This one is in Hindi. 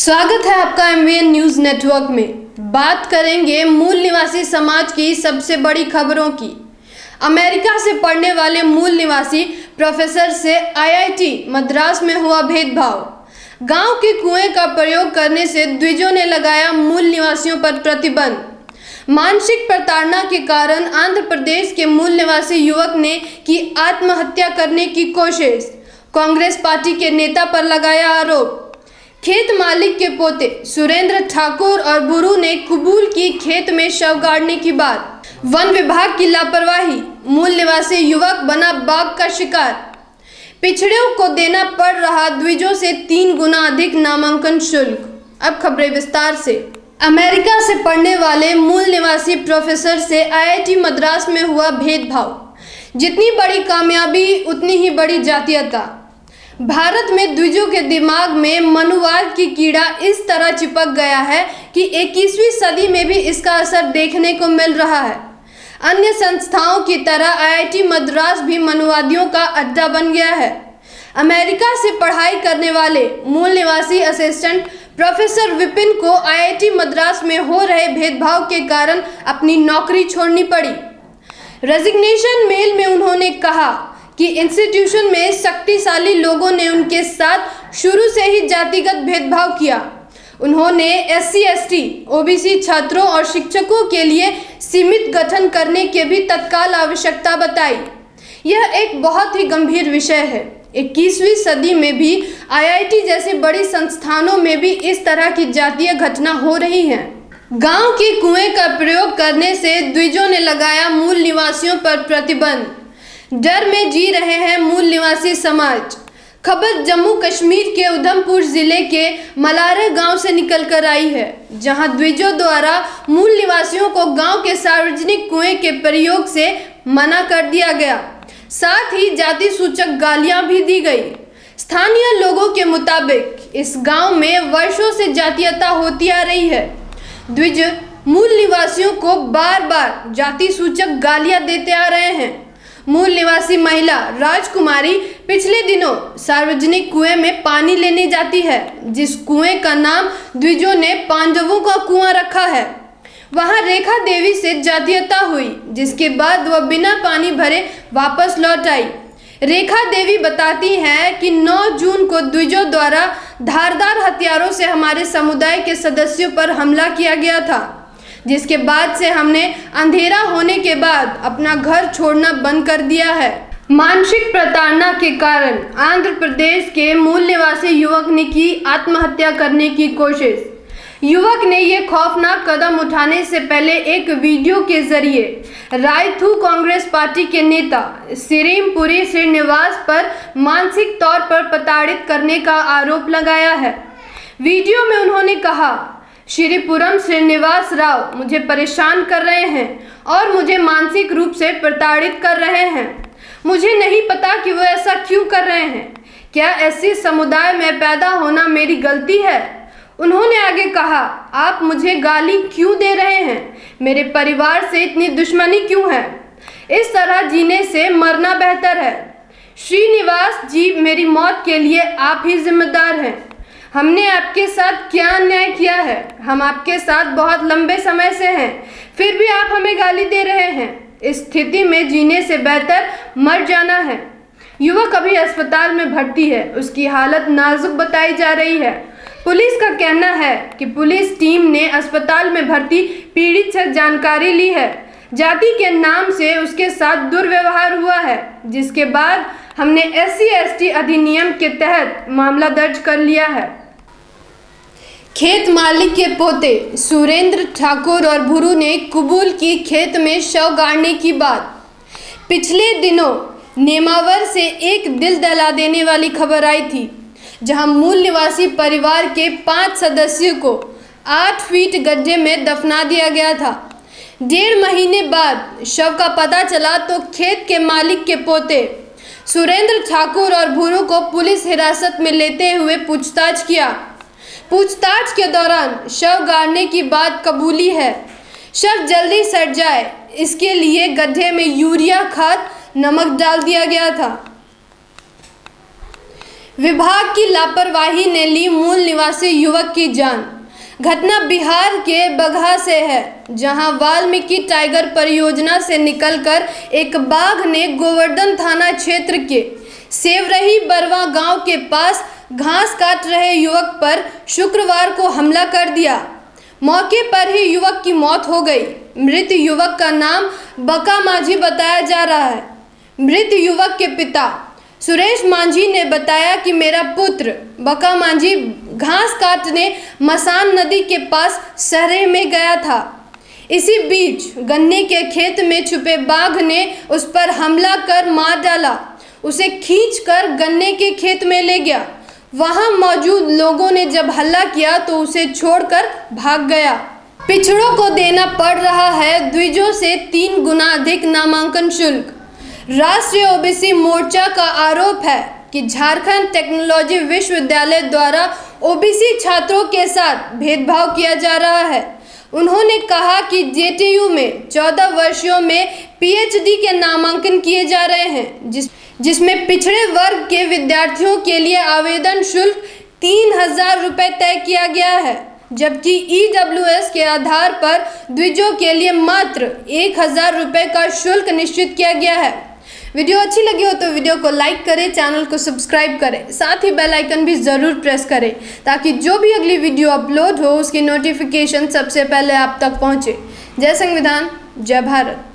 स्वागत है आपका एमवीएन न्यूज नेटवर्क में। बात करेंगे मूल निवासी समाज की सबसे बड़ी खबरों की। अमेरिका से पढ़ने वाले मूल निवासी प्रोफेसर से आईआईटी मद्रास में हुआ भेदभाव। गांव के कुएं का प्रयोग करने से द्विजों ने लगाया मूल निवासियों पर प्रतिबंध। मानसिक प्रताड़ना के कारण आंध्र प्रदेश के मूल निवासी युवक ने की आत्महत्या करने की कोशिश। कांग्रेस पार्टी के नेता पर लगाया आरोप। खेत मालिक के पोते सुरेंद्र ठाकुर और बुरू ने कबूल की खेत में शव गाड़ने की बात। वन विभाग की लापरवाही, मूल निवासी युवक बना बाघ का शिकार। पिछड़ों को देना पड़ रहा द्विजों से 3 गुना अधिक नामांकन शुल्क। अब खबरें विस्तार से। अमेरिका से पढ़ने वाले मूल निवासी प्रोफेसर से आईआईटी मद्रास में हुआ भेदभाव। जितनी बड़ी कामयाबी उतनी ही बड़ी जातीयता। भारत में द्विजों के दिमाग में मनुवाद की कीड़ा इस तरह चिपक गया है कि 21वीं सदी में भी इसका असर देखने को मिल रहा है। अन्य संस्थाओं की तरह आईआईटी मद्रास भी मनुवादियों का अड्डा बन गया है। अमेरिका से पढ़ाई करने वाले मूल निवासी असिस्टेंट प्रोफेसर विपिन को आईआईटी मद्रास में हो रहे भेदभाव के कारण अपनी नौकरी छोड़नी पड़ी। रेजिग्नेशन मेल में उन्होंने कहा कि इंस्टीट्यूशन में शक्तिशाली लोगों ने उनके साथ शुरू से ही जातिगत भेदभाव किया। उन्होंने एससी, एसटी, ओबीसी छात्रों और शिक्षकों के लिए सीमित गठन करने की भी तत्काल आवश्यकता बताई। यह एक बहुत ही गंभीर विषय है। 21वीं सदी में भी आईआईटी जैसी बड़ी संस्थानों में भी इस तरह की जातीय घटना हो रही है। गांव के कुएं का प्रयोग करने से द्विजों ने लगाया मूल निवासियों पर प्रतिबंध। डर में जी रहे हैं मूल निवासी समाज। खबर जम्मू कश्मीर के उधमपुर जिले के मलारे गांव से निकल कर आई है, जहां द्विजों द्वारा मूल निवासियों को गांव के सार्वजनिक कुएं के प्रयोग से मना कर दिया गया। साथ ही जाति सूचक गालियां भी दी गई। स्थानीय लोगों के मुताबिक इस गांव में वर्षों से जातीयता होती आ रही है। द्विज मूल निवासियों को बार बार जाति सूचक गालियां देते आ रहे हैं। मूल निवासी महिला राजकुमारी पिछले दिनों सार्वजनिक कुएं में पानी लेने जाती है, जिस कुएं का नाम द्विजों ने पांडवों का कुआं रखा है। वहां रेखा देवी से जातीयता हुई, जिसके बाद वह बिना पानी भरे वापस लौट आई। रेखा देवी बताती हैं कि 9 जून को द्विजों द्वारा धारदार हथियारों से हमारे समुदाय के सदस्यों पर हमला किया गया था, जिसके बाद से हमने अंधेरा होने के बाद अपना घर छोड़ना बंद कर दिया है। मानसिक प्रताड़ना के कारण आंध्र प्रदेश के मूल निवासी युवक ने की आत्महत्या करने की कोशिश। युवक ने यह खौफनाक कदम उठाने से पहले एक वीडियो के जरिए रायथू कांग्रेस पार्टी के नेता श्रीमपुरी श्रीनिवास पर मानसिक तौर पर प्रताड़ित करने का आरोप लगाया है। वीडियो में उन्होंने कहा, श्रीपुरम श्रीनिवास राव मुझे परेशान कर रहे हैं और मुझे मानसिक रूप से प्रताड़ित कर रहे हैं। मुझे नहीं पता कि वो ऐसा क्यों कर रहे हैं। क्या ऐसे समुदाय में पैदा होना मेरी गलती है? उन्होंने आगे कहा, आप मुझे गाली क्यों दे रहे हैं? मेरे परिवार से इतनी दुश्मनी क्यों है? इस तरह जीने से मरना बेहतर है। श्रीनिवास जी, मेरी मौत के लिए आप ही जिम्मेदार हैं। हमने आपके साथ क्या अन्याय किया है? हम आपके साथ बहुत लंबे समय से हैं, फिर भी आप हमें गाली दे रहे हैं। इस स्थिति में जीने से बेहतर मर जाना है। युवक अभी अस्पताल में भर्ती है। उसकी हालत नाजुक बताई जा रही है। पुलिस का कहना है कि पुलिस टीम ने अस्पताल में भर्ती पीड़ित से जानकारी ली है। जाति के नाम से उसके साथ दुर्व्यवहार हुआ है, जिसके बाद हमने एससी, एसटी अधिनियम के तहत मामला दर्ज कर लिया है। खेत मालिक के पोते सुरेंद्र ठाकुर और बुरू ने कबूल की खेत में शव गाड़ने की बात। पिछले दिनों नेमावर से एक दिल दहला देने वाली खबर आई थी, जहां मूल निवासी परिवार के 5 सदस्यों को 8 फीट गड्ढे में दफना दिया गया था। 1.5 महीने बाद शव का पता चला तो खेत के मालिक के पोते सुरेंद्र ठाकुर और बुरू को पुलिस हिरासत में लेते हुए पूछताछ किया। पूछताछ के दौरान शव गाड़ने की बात कबूली है। शव जल्दी सड़ जाए, इसके लिए गड्ढे में यूरिया खाद, नमक डाल दिया गया था। विभाग की लापरवाही ने ली मूल निवासी युवक की जान। घटना बिहार के बगहा से है, जहां वाल्मीकि टाइगर परियोजना से निकलकर एक बाघ ने गोवर्धन थाना क्षेत्र के सेवरही बरवा गांव के पास घास काट रहे युवक पर शुक्रवार को हमला कर दिया। मौके पर ही युवक की मौत हो गई। मृत युवक का नाम बका मांझी बताया जा रहा है। मृत युवक के पिता सुरेश मांझी ने बताया कि मेरा पुत्र बका मांझी घास काटने मसान नदी के पास सहरे में गया था। इसी बीच गन्ने के खेत में छुपे बाघ ने उस पर हमला कर मार डाला। उसे खींचकर गन्ने के खेत में ले गया। वहां मौजूद लोगों ने जब हल्ला किया तो उसे छोड़कर भाग गया। पिछड़ों को देना पड़ रहा है द्विजों से 3 गुना अधिक नामांकन शुल्क। राष्ट्रीय ओबीसी मोर्चा का आरोप है कि झारखंड टेक्नोलॉजी विश्वविद्यालय द्वारा ओबीसी छात्रों के साथ भेदभाव किया जा रहा है। उन्होंने कहा कि जेटीयू में 14 वर्षों में पीएचडी के नामांकन किए जा रहे हैं, जिसमें पिछड़े वर्ग के विद्यार्थियों के लिए आवेदन शुल्क 3000 रुपये तय किया गया है, जबकि ईडब्ल्यूएस के आधार पर द्विजों के लिए मात्र 1000 रुपये का शुल्क निश्चित किया गया है। वीडियो अच्छी लगी हो तो वीडियो को लाइक करें, चैनल को सब्सक्राइब करें, साथ ही बेल आइकन भी ज़रूर प्रेस करें ताकि जो भी अगली वीडियो अपलोड हो उसकी नोटिफिकेशन सबसे पहले आप तक पहुंचे। जय संविधान, जय भारत।